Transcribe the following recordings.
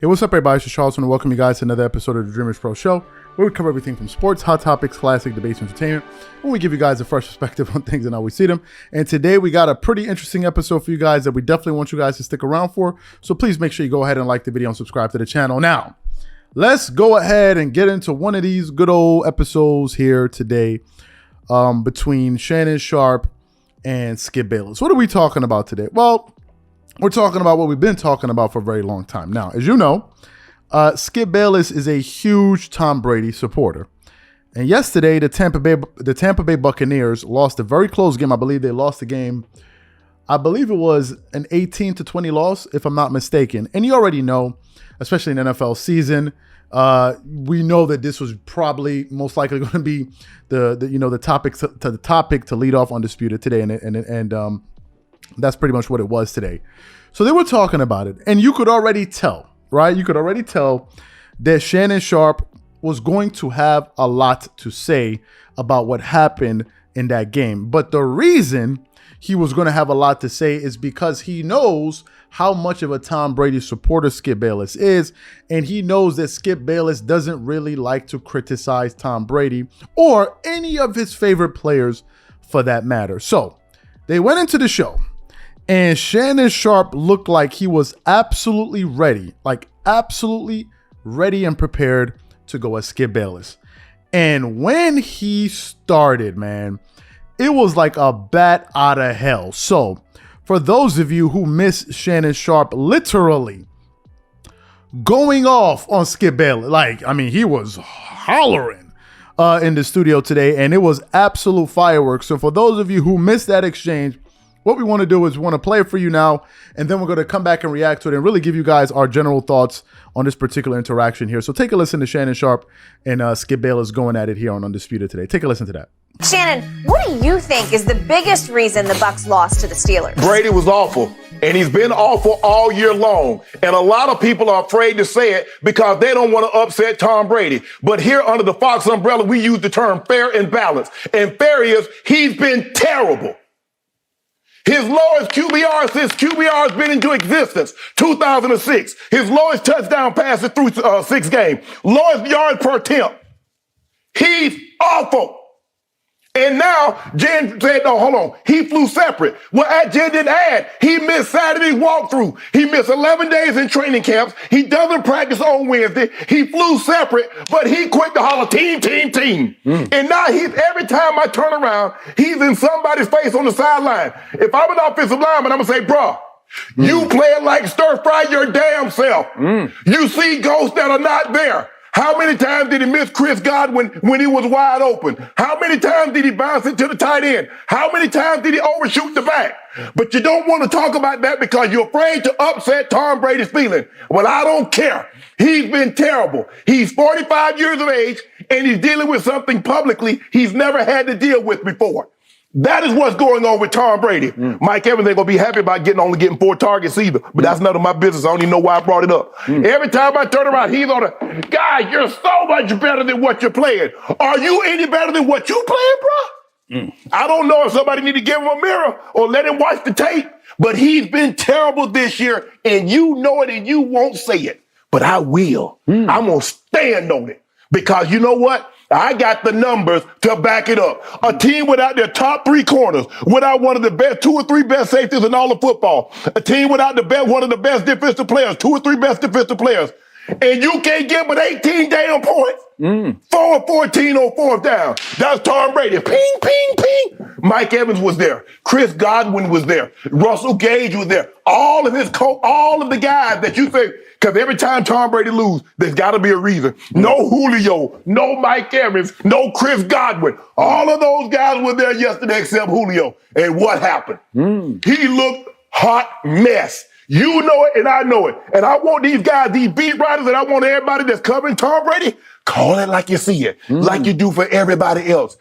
Hey, what's up, everybody? It's Charles, and welcome you guys to another episode of the Dreamerspro Show, where we cover everything from sports, hot topics, classic debates, and entertainment, and we give you guys a fresh perspective on things and how we see them. And today we got a pretty interesting episode for you guys that we definitely want you guys to stick around for. So please make sure you go ahead and like the video and subscribe to the channel. Now, let's go ahead and get into one of these good old episodes here today between Shannon Sharpe and Skip Bayless. What are we talking about today? Well, we're talking about what we've been talking about for a very long time. Now, as you know, Skip Bayless is a huge Tom Brady supporter. And yesterday, the Tampa Bay Buccaneers lost a very close game. I believe they lost the game. I believe it was an 18-20 loss, if I'm not mistaken. And you already know, especially in the NFL season, we know that this was probably most likely going to be the topic to lead off Undisputed today, and that's pretty much what it was today. So they were talking about it, and you could already tell, right? You could already tell that Shannon Sharpe was going to have a lot to say about what happened in that game. But the reason he was going to have a lot to say is because he knows how much of a Tom Brady supporter Skip Bayless is, and he knows that Skip Bayless doesn't really like to criticize Tom Brady or any of his favorite players for that matter. So they went into the show, and Shannon Sharpe looked like he was absolutely ready and prepared to go at Skip Bayless. And when he started, man, it was like a bat out of hell. So for those of you who missed Shannon Sharpe literally going off on Skip Bayless, he was hollering in the studio today, and it was absolute fireworks. So for those of you who missed that exchange, what we want to do is we want to play it for you now, and then we're going to come back and react to it and really give you guys our general thoughts on this particular interaction here. So take a listen to Shannon Sharpe and Skip Bayless going at it here on Undisputed today. Take a listen to that. Shannon, what do you think is the biggest reason the Bucs lost to the Steelers? Brady was awful, and he's been awful all year long. And a lot of people are afraid to say it because they don't want to upset Tom Brady. But here under the Fox umbrella, we use the term fair and balanced. And fair is he's been terrible. His lowest QBR since QBR has been into existence, 2006. His lowest touchdown passes through 6 games. Lowest yards per attempt. He's awful. And now, Jen said, no, hold on. He flew separate. Well, Jen didn't add. He missed Saturday's walkthrough. He missed 11 days in training camps. He doesn't practice on Wednesday. He flew separate, but he quit to holler, team. And now every time I turn around, he's in somebody's face on the sideline. If I'm an offensive lineman, I'm going to say, bro, you playing like stir fry your damn self. You see ghosts that are not there. How many times did he miss Chris Godwin when he was wide open? How many times did he bounce it to the tight end? How many times did he overshoot the back? But you don't want to talk about that because you're afraid to upset Tom Brady's feeling. Well, I don't care. He's been terrible. He's 45 years of age, and he's dealing with something publicly he's never had to deal with before. That is what's going on with Tom Brady. Mike Evans ain't going to be happy about only getting 4 targets either. But that's none of my business. I don't even know why I brought it up. Every time I turn around, he's on a, guy, you're so much better than what you're playing. Are you any better than what you playing, bro? I don't know if somebody need to give him a mirror or let him watch the tape. But he's been terrible this year, and you know it, and you won't say it. But I will. I'm going to stand on it. Because you know what? I got the numbers to back it up. A team without their top 3 corners, without one of the best 2 or 3 best safeties in all of football, a team without one of the best defensive players, 2 or 3 best defensive players, and you can't get but 18 damn points. 4 or 14 on 4th down. That's Tom Brady. Ping. Mike Evans was there. Chris Godwin was there. Russell Gage was there. All of the guys that you think. Because every time Tom Brady loses, there's got to be a reason. No Julio, no Mike Evans, no Chris Godwin. All of those guys were there yesterday except Julio. And what happened? He looked hot mess. You know it and I know it. And I want these guys, these beat writers, and I want everybody that's covering Tom Brady, call it like you see it, like you do for everybody else.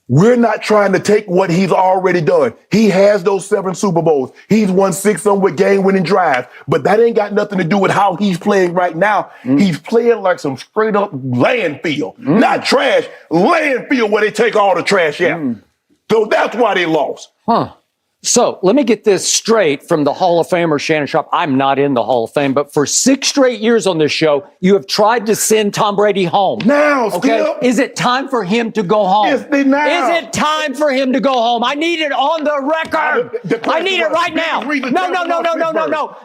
We're not trying to take what he's already done. He has those 7 Super Bowls. He's won 6 of them with game-winning drives. But that ain't got nothing to do with how he's playing right now. He's playing like some straight-up landfill. Not trash, landfill where they take all the trash out. So that's why they lost. So let me get this straight from the Hall of Famer, Shannon Sharpe. I'm not in the Hall of Fame, but for 6 straight years on this show, you have tried to send Tom Brady home. Now, okay? Skip. Is it time for him to go home? It's the now. Is it time for him to go home? I need it on the record. I need it right now.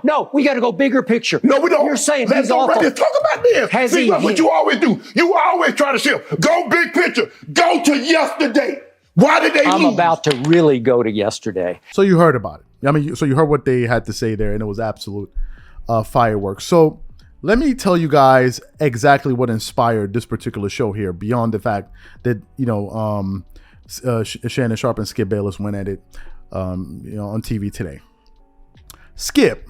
No. We got to go bigger picture. No, we don't. You're saying Let's he's awful. Let's talk about this. See, that's what you always do. You always try to shift. Go big picture. Go to yesterday. Why did they lose? I'm about to really go to yesterday. So you heard about it. I mean, so you heard what they had to say there, and it was absolute fireworks. So let me tell you guys exactly what inspired this particular show here, beyond the fact that, Shannon Sharpe and Skip Bayless went at it, on TV today. Skip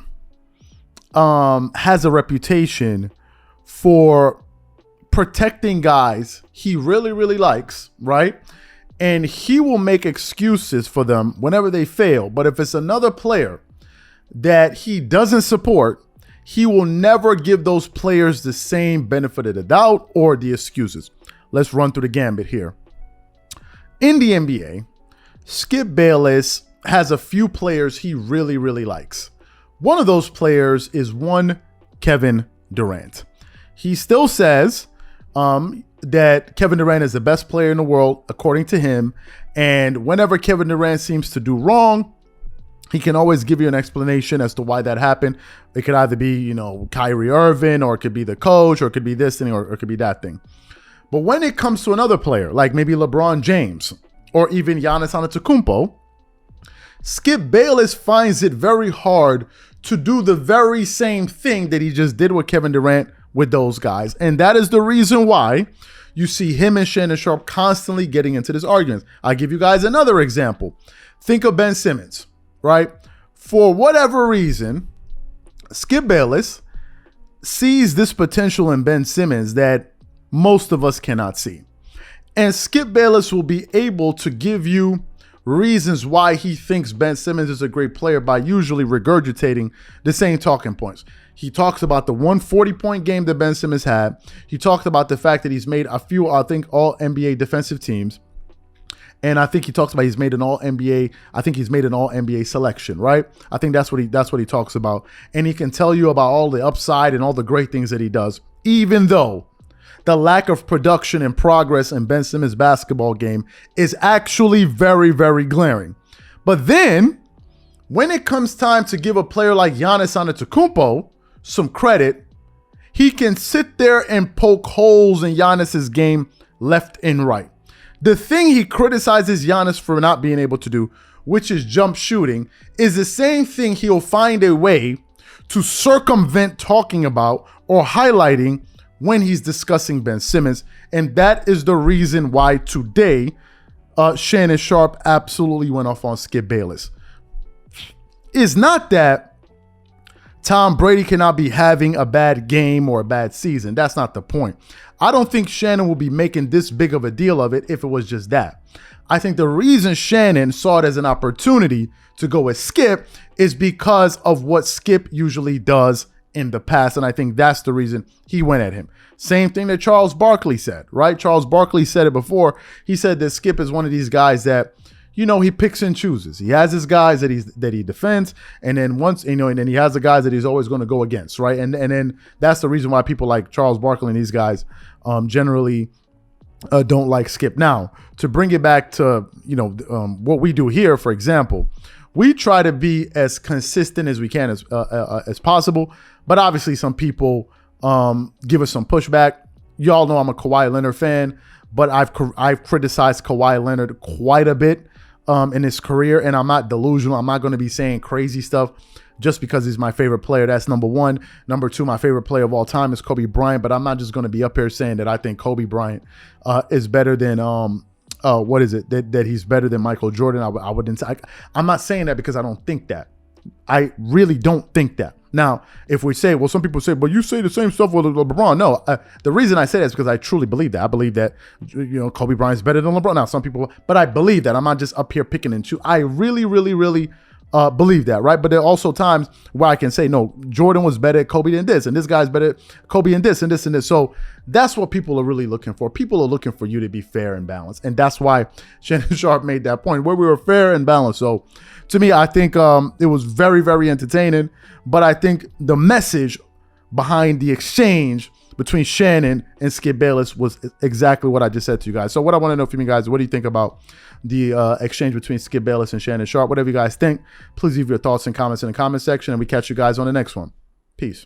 has a reputation for protecting guys he really, really likes, right? And he will make excuses for them whenever they fail. But if it's another player that he doesn't support, he will never give those players the same benefit of the doubt or the excuses. Let's run through the gambit here. In the NBA, Skip Bayless has a few players he really, really likes. One of those players is one Kevin Durant. He still says that Kevin Durant is the best player in the world, according to him. And whenever Kevin Durant seems to do wrong, he can always give you an explanation as to why that happened. It could either be, Kyrie Irving, or it could be the coach, or it could be this thing, or it could be that thing. But when it comes to another player, like maybe LeBron James, or even Giannis Antetokounmpo, Skip Bayless finds it very hard to do the very same thing that he just did with Kevin Durant with those guys. And that is the reason why you see him and Shannon Sharpe constantly getting into this argument. I'll give you guys another example. Think of Ben Simmons, right? For whatever reason, Skip Bayless sees this potential in Ben Simmons that most of us cannot see. And Skip Bayless will be able to give you reasons why he thinks Ben Simmons is a great player by usually regurgitating the same talking points. He talks about the 140-point game that Ben Simmons had. He talked about the fact that he's made a few, I think, all-NBA defensive teams. And I think he talks about he's made an all-NBA, I think he's made an all-NBA selection, right? I think that's what he talks about. And he can tell you about all the upside and all the great things that he does, even though the lack of production and progress in Ben Simmons' basketball game is actually very, very glaring. But then, when it comes time to give a player like Giannis Antetokounmpo some credit, he can sit there and poke holes in Giannis's game left and right. The thing he criticizes Giannis for not being able to do, which is jump shooting, is the same thing he'll find a way to circumvent talking about or highlighting when he's discussing Ben Simmons. And that is the reason why today Shannon Sharpe absolutely went off on Skip Bayless. It's not that Tom Brady cannot be having a bad game or a bad season. That's not the point. I don't think Shannon will be making this big of a deal of it if it was just that. I think the reason Shannon saw it as an opportunity to go with Skip is because of what Skip usually does in the past. And I think that's the reason he went at him. Same thing that Charles Barkley said, right? Charles Barkley said it before. He said that Skip is one of these guys that, he picks and chooses. He has his guys that he defends, and then and then he has the guys that he's always going to go against, right? And then that's the reason why people like Charles Barkley and these guys generally don't like Skip. Now, to bring it back to what we do here, for example, we try to be as consistent as we can as possible, but obviously some people give us some pushback. Y'all know I'm a Kawhi Leonard fan, but I've criticized Kawhi Leonard quite a bit in his career, and I'm not delusional. I'm not going to be saying crazy stuff just because he's my favorite player. That's number one. Number two, my favorite player of all time is Kobe Bryant, but I'm not just going to be up here saying that I think Kobe Bryant is better than that he's better than Michael Jordan. I wouldn't. I'm not saying that because I don't think that. I really don't think that. Now, if we say, well, some people say, but you say the same stuff with LeBron. No, the reason I say that is because I truly believe that. I believe that, Kobe Bryant's better than LeBron. Now, some people, but I believe that. I'm not just up here picking and choosing. I really, really, really believe that, right? But there are also times where I can say, no, Jordan was better at Kobe than this, and this guy's better at Kobe and this and this and this. So that's what people are really looking for. People are looking for you to be fair and balanced. And that's why Shannon Sharpe made that point where we were fair and balanced. So to me, I think it was very, very entertaining. But I think the message behind the exchange between Shannon and Skip Bayless was exactly what I just said to you guys. So what I want to know from you guys, what do you think about the exchange between Skip Bayless and Shannon Sharpe? Whatever you guys think, please leave your thoughts and comments in the comment section, and we catch you guys on the next one. Peace.